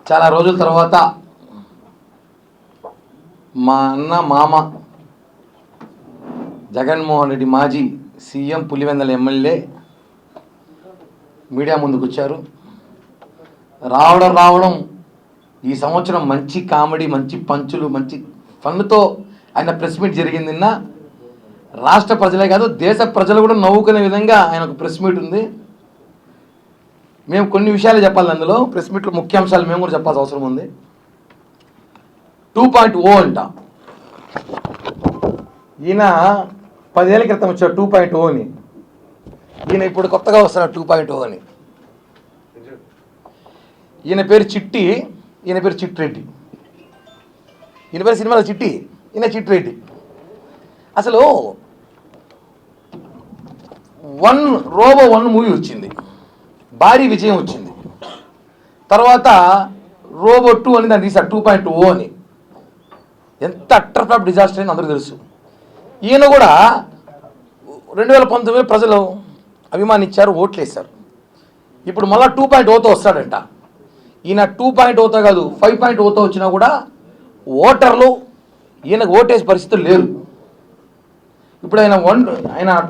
చాలా రోజుల తర్వాత మా అన్న మామ జగన్మోహన్ రెడ్డి మాజీ సీఎం పులివెందుల ఎమ్మెల్యే మీడియా ముందుకు వచ్చారు. రావడం ఈ సంవత్సరం మంచి కామెడీ, మంచి పంచులు, మంచి ఫన్నుతో ఆయన ప్రెస్ మీట్ జరిగింది. నిన్న రాష్ట్ర ప్రజలే కాదు దేశ ప్రజలు కూడా నవ్వుకునే విధంగా ఆయన ఒక ప్రెస్ మీట్ ఉంది. మేము కొన్ని విషయాలు చెప్పాలి అందులో ప్రెస్ మీట్లో ముఖ్యాంశాలు మేము కూడా చెప్పాల్సిన అవసరం ఉంది. 2.0 అంట. ఈయన 10 ఏళ్ల క్రితం వచ్చాడు 2.0 అని. ఈయన ఇప్పుడు కొత్తగా వస్తున్నాడు 2.0 అని. ఈయన పేరు చిట్టి, ఈయన పేరు చిట్టిరెడ్డి. ఈయన పేరు సినిమాలో చిట్టి, ఈయన చిట్టిరెడ్డి. అసలు రోబో 1 మూవీ వచ్చింది, భారీ విజయం వచ్చింది. తర్వాత రోబో 2 అని దాన్ని తీశారు 2.0 అని. ఎంత అట్టర్ ఫ్లాప్ డిజాస్టర్ అని అందరూ తెలుసు. ఈయన కూడా 2019 ప్రజలు అభిమానించారు, ఓట్లు వేశారు. ఇప్పుడు మళ్ళీ 2.0తో వస్తాడంట. ఈయన 2.0తో కాదు 5.0తో వచ్చినా కూడా ఓటర్లు ఈయనకు ఓటేసే పరిస్థితులు లేరు. ఇప్పుడు ఆయన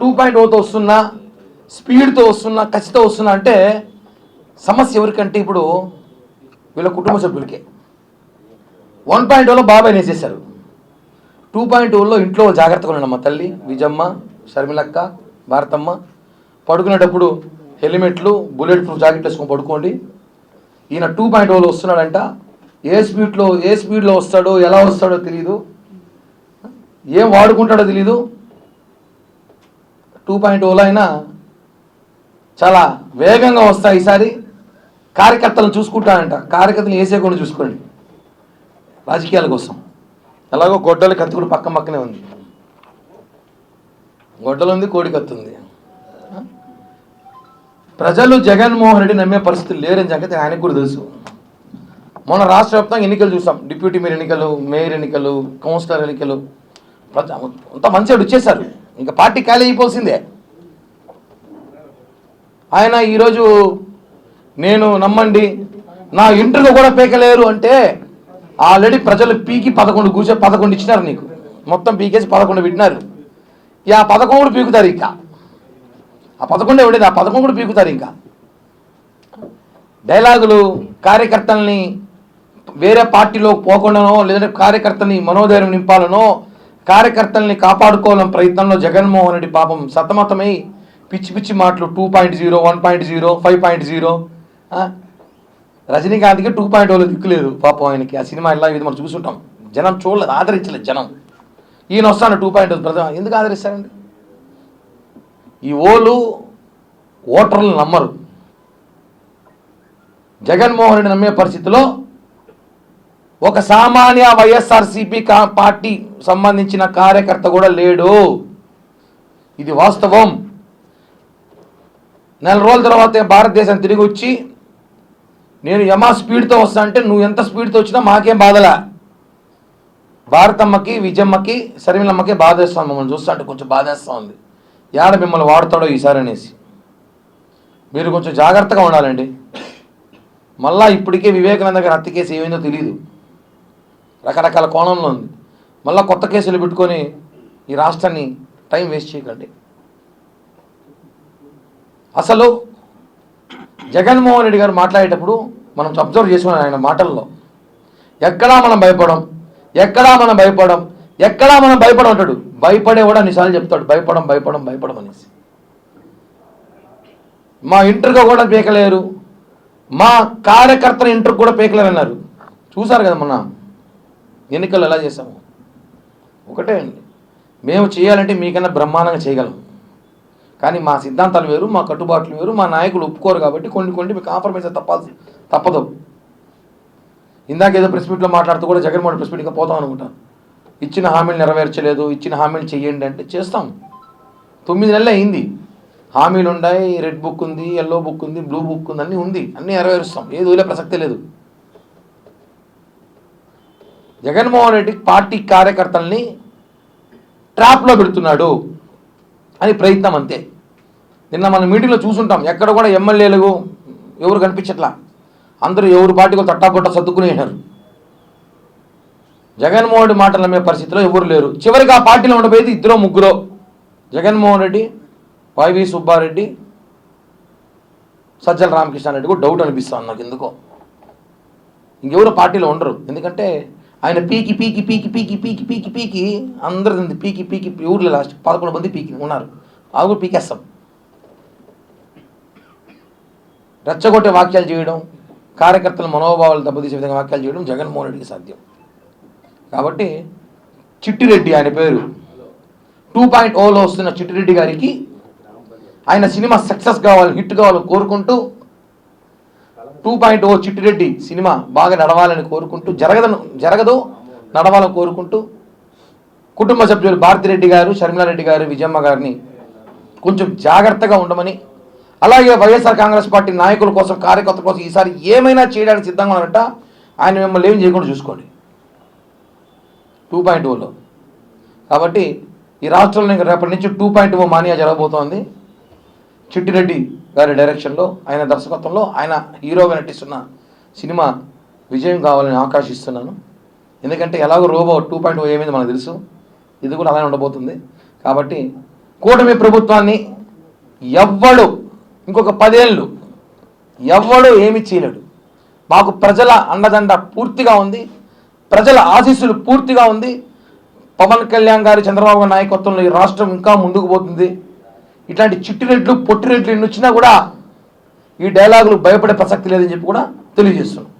2.0తో వస్తున్నా, స్పీడ్తో వస్తున్నా, కసితో వస్తున్నా అంటే సమస్య ఎవరికంటే ఇప్పుడు వీళ్ళ కుటుంబ సభ్యులకే. 1.0లో బాబాయ్ వేసేశారు. 2.0లో ఇంట్లో జాగ్రత్తగా ఉండమ్మా తల్లి, విజమ్మ, షర్మిలక్క, భారతమ్మ. పడుకునేటప్పుడు హెల్మెట్లు, బుల్లెట్ ప్రూఫ్ జాకెట్లు వేసుకొని పడుకోండి. ఈయన 2.0లో వస్తున్నాడంట. ఏ స్పీడ్లో వస్తాడో, ఎలా వస్తాడో తెలియదు, ఏం వాడుకుంటాడో తెలీదు. 2.0లో అయినా చాలా వేగంగా వస్తాయి. ఈసారి కార్యకర్తలను చూసుకుంటానంట. కార్యకర్తలు వేసేకుండా చూసుకోండి రాజకీయాల కోసం. ఎలాగో గొడ్డలి కత్తి కూడా పక్కనే ఉంది. గొడ్డలు ఉంది, కోడి కత్తి ఉంది. ప్రజలు జగన్మోహన్ రెడ్డి నమ్మే పరిస్థితులు లేరని సంగతి ఆయనకు కూడా తెలుసు. మొన్న రాష్ట్ర వ్యాప్తంగా ఎన్నికలు చూసాం. డిప్యూటీ మేయర్ ఎన్నికలు, మేయర్ ఎన్నికలు, కౌన్సిలర్ ఎన్నికలు, అంతా మంచిగా వచ్చేసారు. ఇంకా పార్టీ ఖాళీ అయిపోవాల్సిందే. ఆయన ఈరోజు నేను నమ్మండి నా ఇంటర్లో కూడా పీకలేరు అంటే ఆల్రెడీ ప్రజలు పీకి 11 ఇచ్చినారు నీకు. మొత్తం పీకేసి 11 పెట్టినారు. ఆ 11 కూడా పీకుతారు. ఇంకా ఆ 11 ఉండేది, ఆ 11 కూడా పీకుతారు. ఇంకా డైలాగులు కార్యకర్తల్ని వేరే పార్టీలో పోకుండానో, లేదంటే కార్యకర్తల్ని మనోధైర్యం నింపాలనో, కార్యకర్తల్ని కాపాడుకోవాలని ప్రయత్నంలో జగన్మోహన్ రెడ్డి పాపం సతమతమై పిచ్చి మాటలు 2.0, 1.0, 5.0. రజనీకాంత్కి 2.0లో దిక్కులేదు పాపం ఆయనకి. ఆ సినిమా ఇలా ఇది మనం చూసుంటాం. జనం చూడలేదు, ఆదరించలేదు జనం. ఈయన వస్తాను 2.0 ప్రజలు ఎందుకు ఆదరిస్తారండి? ఈ ఓటర్లు నమ్మరు. జగన్మోహన్ రెడ్డి నమ్మే పరిస్థితిలో ఒక సామాన్య వైఎస్ఆర్సీపీ పార్టీ సంబంధించిన కార్యకర్త కూడా లేడు. ఇది వాస్తవం. నెల రోజుల తర్వాత భారతదేశం తిరిగి వచ్చి నేను యమా స్పీడ్తో వస్తా అంటే నువ్వు ఎంత స్పీడ్తో వచ్చినా మాకేం బాధలా. భారతమ్మకి, విజయమ్మకి, శర్మిలమ్మకి బాధేస్తాం. మమ్మల్ని చూస్తా అంటే కొంచెం బాధేస్తూ ఉంది. ఏడ మిమ్మల్ని వాడతాడో ఈసారి అనేసి. మీరు కొంచెం జాగ్రత్తగా ఉండాలండి. మళ్ళా ఇప్పటికే వివేకానంద గారి హత్య కేసు ఏమైందో తెలియదు, రకరకాల కోణంలో ఉంది. మళ్ళీ కొత్త కేసులు పెట్టుకొని ఈ రాష్ట్రాన్ని టైం వేస్ట్ చేయకండి. అసలు జగన్మోహన్ రెడ్డి గారు మాట్లాడేటప్పుడు మనం అబ్జర్వ్ చేసుకున్నాం ఆయన మాటల్లో. ఎక్కడా మనం భయపడం అంటాడు. భయపడే కూడా అన్నిసార్లు చెప్తాడు భయపడం అనేసి. మా ఇంటర్గా కూడా పీకలేరు, మా కార్యకర్తల ఇంటర్ కూడా పీకలేరు అన్నారు. చూసారు కదా మొన్న ఎన్నికలు ఎలా చేసాము. ఒకటే అండి, మేము చేయాలంటే మీకన్నా బ్రహ్మాండంగా చేయగలం. కానీ మా సిద్ధాంతాలు వేరు, మా కట్టుబాట్లు వేరు, మా నాయకులు ఒప్పుకోరు. కాబట్టి కొన్ని మీకు కాంప్రమైజ్ తప్పదు. ఇందాక ఏదో ప్రెస్ మీట్లో మాట్లాడుతూ కూడా జగన్మోహన్ ప్రెస్ మీట్గా పోతాం అనుకుంటాను. ఇచ్చిన హామీలు నెరవేర్చలేదు, ఇచ్చిన హామీలు చెయ్యండి అంటే చేస్తాం. 9 నెలలు అయింది. హామీలు ఉన్నాయి, రెడ్ బుక్ ఉంది, ఎల్లో బుక్ ఉంది, బ్లూ బుక్ ఉంది, అన్నీ ఉంది, అన్నీ నెరవేరుస్తాం. ఏది వదిలే ప్రసక్తే లేదు. జగన్మోహన్ రెడ్డి పార్టీ కార్యకర్తల్ని ట్రాప్లో పెడుతున్నాడు అని ప్రయత్నం అంతే. నిన్న మన మీటింగ్లో చూసుంటాం. ఎక్కడ కూడా ఎమ్మెల్యేలు ఎవరు కనిపించట్లా. అందరూ ఎవరి పార్టీకి తట్టాపుట్ట సర్దుకునేసినారు. జగన్మోహన్ రెడ్డి మాటలు నమ్మే పరిస్థితిలో ఎవరు లేరు. చివరికి ఆ పార్టీలో ఉండబోయేది ఇద్దరు ముగ్గురు, జగన్మోహన్ రెడ్డి, వైవి సుబ్బారెడ్డి, సజ్జల రామకృష్ణారెడ్డి కూడా డౌట్ అనిపిస్తుంది నాకు ఎందుకో. ఇంకెవరు పార్టీలో ఉండరు. ఎందుకంటే ఆయన పీకి పీకి పీకి పీకి పీకి పీకి పీకి అందరిది పీకి పీకి ఊర్లో లాస్ట్ 11 మంది పీకి ఉన్నారు. అవి కూడా పీకేస్తాం. రెచ్చగొట్టే వాక్యాలు చేయడం, కార్యకర్తల మనోభావాలు దెబ్బతీసే విధంగా వాక్యాలు చేయడం జగన్మోహన్ రెడ్డికి సాధ్యం. కాబట్టి చిట్టిరెడ్డి ఆయన పేరు 2.0లో వస్తున్న చిట్టిరెడ్డి గారికి ఆయన సినిమా సక్సెస్ కావాలని, హిట్ కావాలని కోరుకుంటూ 2.0 చిట్టిరెడ్డి సినిమా బాగా నడవాలని కోరుకుంటూ, జరగదు నడవాలని కోరుకుంటూ కుటుంబ సభ్యులు భారతిరెడ్డి గారు, షర్మిలారెడ్డి గారు, విజయమ్మ గారిని కొంచెం జాగ్రత్తగా ఉండమని, అలాగే వైఎస్ఆర్ కాంగ్రెస్ పార్టీ నాయకుల కోసం, కార్యకర్తల కోసం ఈసారి ఏమైనా చేయడానికి సిద్ధంగా ఉన్నారంట. ఆయన మిమ్మల్ని ఏం చేయకుండా చూసుకోండి 2.0లో. కాబట్టి ఈ రాష్ట్రంలో ఇంకా రేపటి నుంచి 2.0 మానియా జరగబోతోంది. చిట్టిరెడ్డి గారి డైరెక్షన్లో, ఆయన దర్శకత్వంలో, ఆయన హీరోగా నటిస్తున్న సినిమా విజయం కావాలని ఆకాంక్షిస్తున్నాను. ఎందుకంటే ఎలాగో రోబో 2.0 ఏమైంది మనకు తెలుసు, ఇది కూడా అలానే ఉండబోతుంది. కాబట్టి కూటమి ప్రభుత్వాన్ని ఎవ్వడు ఇంకొక 10 ఏళ్ళు ఎవ్వడు ఏమి చేయలేడు. మాకు ప్రజల అండదండ పూర్తిగా ఉంది, ప్రజల ఆశీస్సులు పూర్తిగా ఉంది. పవన్ కళ్యాణ్ గారి, చంద్రబాబు నాయకత్వంలో ఈ రాష్ట్రం ఇంకా ముందుకు పోతుంది. ఇట్లాంటి చిట్టిరెడ్లు, పొట్టిరెడ్లు ఎన్ని వచ్చినా కూడా ఈ డైలాగులు భయపడే ప్రసక్తి లేదని చెప్పి కూడా తెలియజేస్తున్నాం.